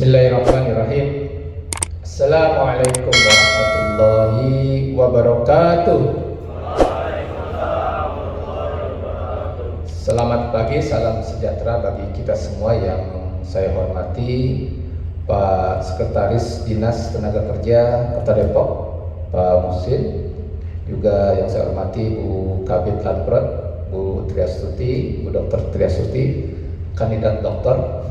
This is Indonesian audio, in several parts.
Bismillahirrahmanirrahim. Assalamualaikum warahmatullahi wabarakatuh. Selamat pagi, salam sejahtera bagi kita semua yang saya hormati Pak Sekretaris Dinas Tenaga Kerja Kota Depok, Pak Muhsin, juga yang saya hormati Bu Kabid Lanprod, Bu Triastuti, Bu Dr. Triastuti, kandidat doktor.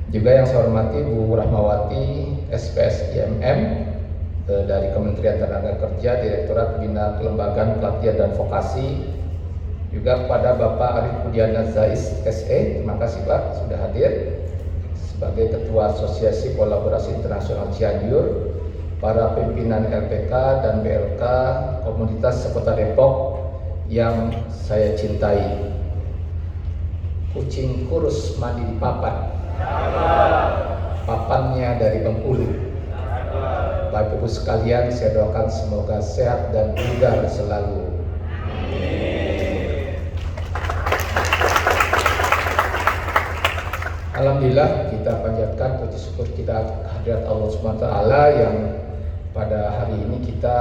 Juga yang saya hormati Bu Rahmawati SPS IMM dari Kementerian Tenaga Kerja, Direktorat Bina Kelembagaan Pelatihan dan Vokasi. Juga kepada Bapak Arif Budiana Zais SE, terima kasih Pak sudah hadir sebagai Ketua Asosiasi Kolaborasi Internasional Cianjur, para pimpinan LPK dan BLK Komunitas Sekota Depok yang saya cintai. Kucing kurus mandi di papan, papannya dari Bengkulu. Bapak Ibu sekalian, saya doakan semoga sehat dan bugar selalu. Alhamdulillah, kita panjatkan puji syukur kita kehadirat Allah SWT yang pada hari ini kita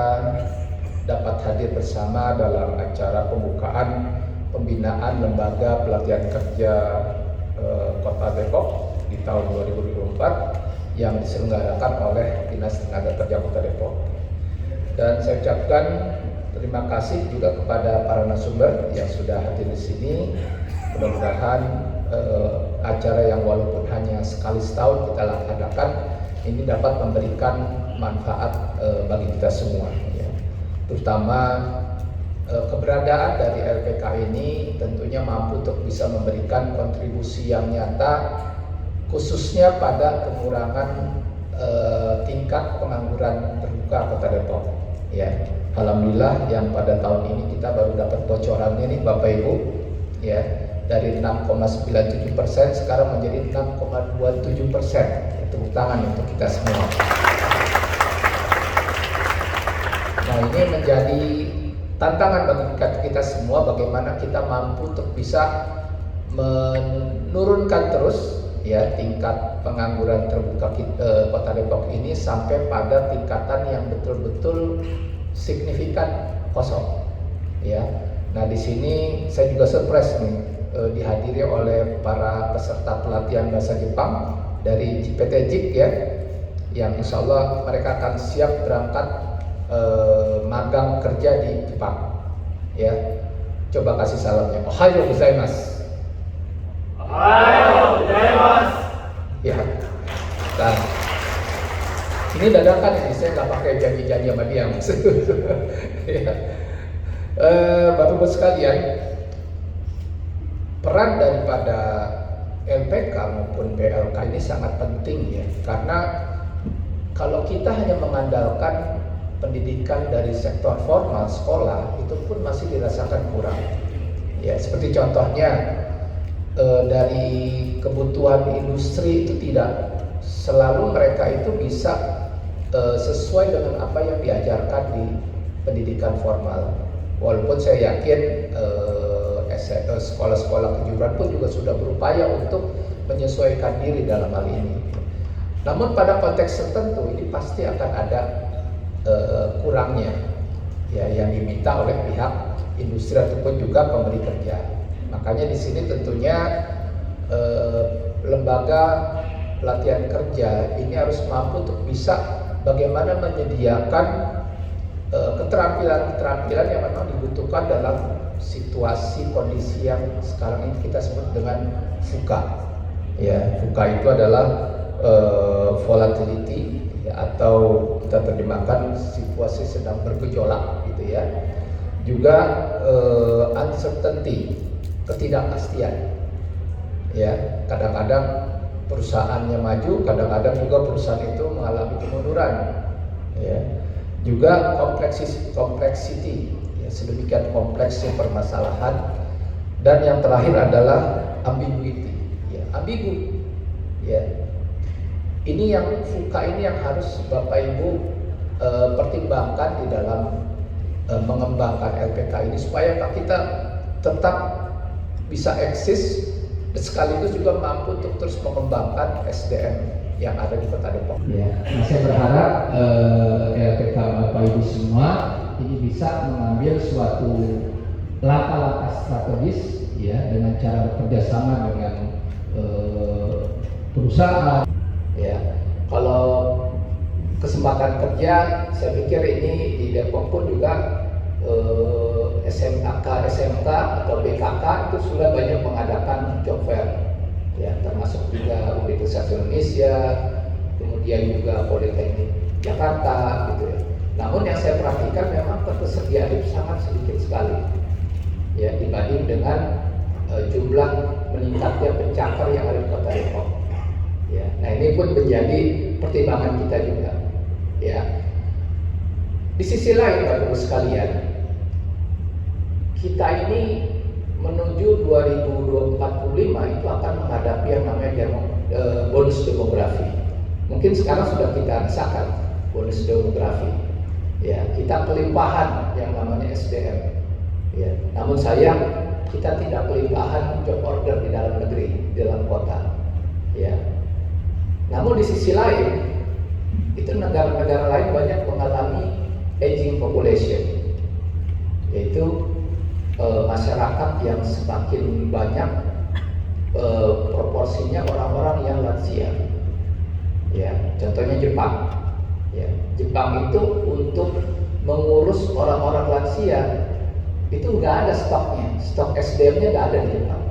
dapat hadir bersama dalam acara pembukaan pembinaan lembaga pelatihan kerja Kota Depok di tahun 2024 yang diselenggarakan oleh Dinas Tenaga Kerja Kota Depok. Dan saya ucapkan terima kasih juga kepada para narasumber yang sudah hadir di sini. Mudah-mudahan acara yang walaupun hanya sekali setahun kita laksanakan ini dapat memberikan manfaat bagi kita semua, ya. Terutama keberadaan dari LPK ini tentunya mampu untuk bisa memberikan kontribusi yang nyata, khususnya pada pengurangan tingkat pengangguran terbuka Kota Depok. Ya, alhamdulillah yang pada tahun ini kita baru dapat bocorannya nih Bapak Ibu, ya, dari 6,97% sekarang menjadi 6,27%. Tepuk tangan untuk kita semua. Nah, ini menjadi tantangan bagi kita semua, bagaimana kita mampu untuk bisa menurunkan terus, ya, tingkat pengangguran terbuka Kota Depok ini sampai pada tingkatan yang betul-betul signifikan kosong, ya. Nah, di sini saya juga surprise nih dihadiri oleh para peserta pelatihan bahasa Jepang dari PT JIK, ya, yang insya Allah mereka akan siap berangkat magang kerja di Jepang, ya. Coba kasih salamnya. Ohayo gozaimasu. Ohayo gozaimasu. Ya. Nah, ini dadakan ini, saya nggak pakai janji-janji sama dia. Ya. Bapak Ibu sekalian, peran daripada LPK maupun BLK ini sangat penting, ya, karena kalau kita hanya mengandalkan pendidikan dari sektor formal sekolah itu pun masih dirasakan kurang, ya. Seperti contohnya dari kebutuhan industri itu tidak selalu mereka itu bisa sesuai dengan apa yang diajarkan di pendidikan formal. Walaupun saya yakin sekolah-sekolah kejuruan pun juga sudah berupaya untuk menyesuaikan diri dalam hal ini. Namun pada konteks tertentu ini pasti akan ada kurangnya, ya, yang diminta oleh pihak industri ataupun juga pemberi kerja. Makanya di sini tentunya lembaga pelatihan kerja ini harus mampu untuk bisa bagaimana menyediakan keterampilan-keterampilan yang memang dibutuhkan dalam situasi kondisi yang sekarang ini kita sebut dengan VUCA. Ya, VUCA itu adalah volatility, ya, atau kita terjemahkan situasi sedang bergejolak, gitu ya. Juga uncertainty, ketidakpastian. Ya, kadang-kadang perusahaannya maju, kadang-kadang juga perusahaan itu mengalami kemunduran. Ya. Juga complexity, ya, sedemikian kompleksnya permasalahan. Dan yang terakhir adalah ambiguity, ya, ambigu, ya. Ini yang VUCA ini yang harus Bapak Ibu pertimbangkan di dalam mengembangkan LPK ini supaya kita tetap bisa eksis dan sekaligus juga mampu untuk terus mengembangkan SDM yang ada di Kota Depok. Ya, nah saya berharap LPK Bapak Ibu semua ini bisa mengambil suatu langkah-langkah strategis ya dengan cara bekerja sama dengan perusahaan. Ya, kalau kesempatan kerja, saya pikir ini di Depok pun juga SMK atau BKK itu sudah banyak mengadakan job fair, ya termasuk juga Universitas Indonesia, kemudian juga Politeknik Jakarta, gitu ya. Namun yang saya perhatikan memang ketersediaan itu sangat sedikit sekali, ya dibanding dengan jumlah meningkatnya pencakar yang ada di Kota Depok. Ya, nah ini pun menjadi pertimbangan kita juga. Ya, di sisi lain Bapak Ibu sekalian, kita ini menuju 2045 itu akan menghadapi yang namanya bonus demografi. Mungkin sekarang sudah kita rasakan bonus demografi. Ya, kita kelimpahan yang namanya SDM. Ya, namun sayang kita tidak kelimpahan job order di dalam negeri, di dalam kota. Ya. Namun di sisi lain, itu negara-negara lain banyak mengalami aging population, yaitu masyarakat yang semakin banyak proporsinya orang-orang yang lansia. Ya, contohnya Jepang. Ya, Jepang itu untuk mengurus orang-orang lansia itu nggak ada stoknya, stok SDM-nya nggak ada di Jepang.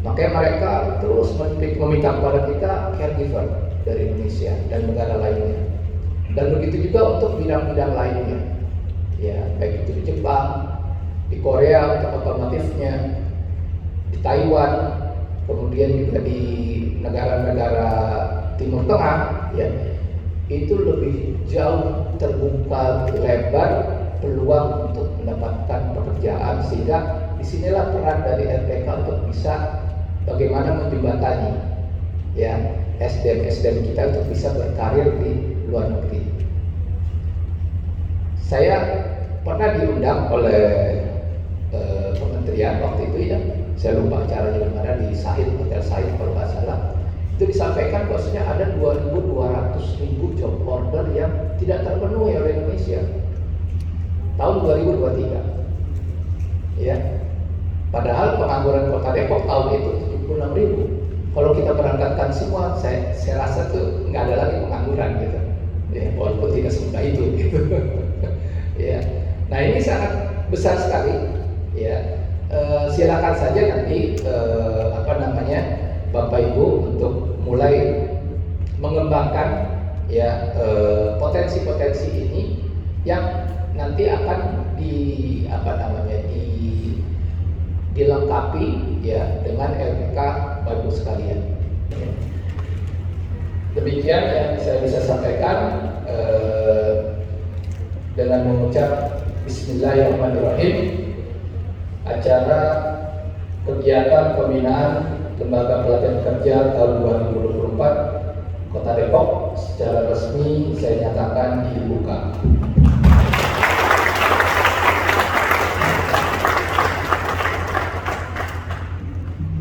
Makanya mereka terus meminta kepada kita caregiver dari Indonesia dan negara lainnya. Dan begitu juga untuk bidang-bidang lainnya. Ya, baik itu di Jepang, di Korea untuk otomotifnya, di Taiwan, kemudian juga di negara-negara Timur Tengah, ya itu lebih jauh terbuka lebar peluang untuk mendapatkan pekerjaan, sehingga disinilah peran dari LPK untuk bisa bagaimana menjembatani ya SDM kita untuk bisa berkarir di luar negeri. Saya pernah diundang oleh kementerian waktu itu, ya saya lupa acaranya di mana, di Sahid, Hotel Sahid kalau nggak salah. Itu disampaikan bahwasanya ada 2.200.000 job order yang tidak terpenuhi oleh Indonesia tahun 2023. Ya, padahal pengangguran Kota Depok tahun itu 76.000. Kalau kita berangkatkan semua, saya rasa tuh nggak ada lagi pengangguran gitu. Ya, walaupun tidak semudah itu gitu. Ya, nah ini sangat besar sekali. Ya, silakan saja nanti Bapak Ibu untuk mulai mengembangkan ya potensi-potensi ini yang nanti akan dilengkapi ya dengan LPK Bapak Ibu sekalian. Demikian yang saya bisa sampaikan dengan mengucap Bismillahirrahmanirrahim. Acara kegiatan pembinaan Lembaga Pelatihan Kerja tahun 2024 Kota Depok secara resmi saya nyatakan dibuka.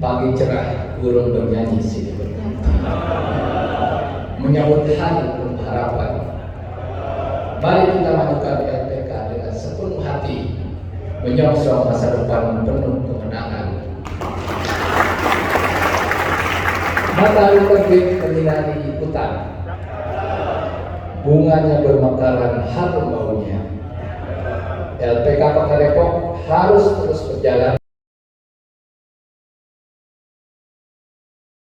Pagi cerah, burung bernyanyi silih berganti, menyambut hari penuh harapan. Mari kita majukan LPK dengan sepenuh hati, menyongsong masa depan penuh kemenangan. Matahari terbit menyinari hutan, bunganya bermekaran harum baunya. LPK Kota Depok harus terus berjalan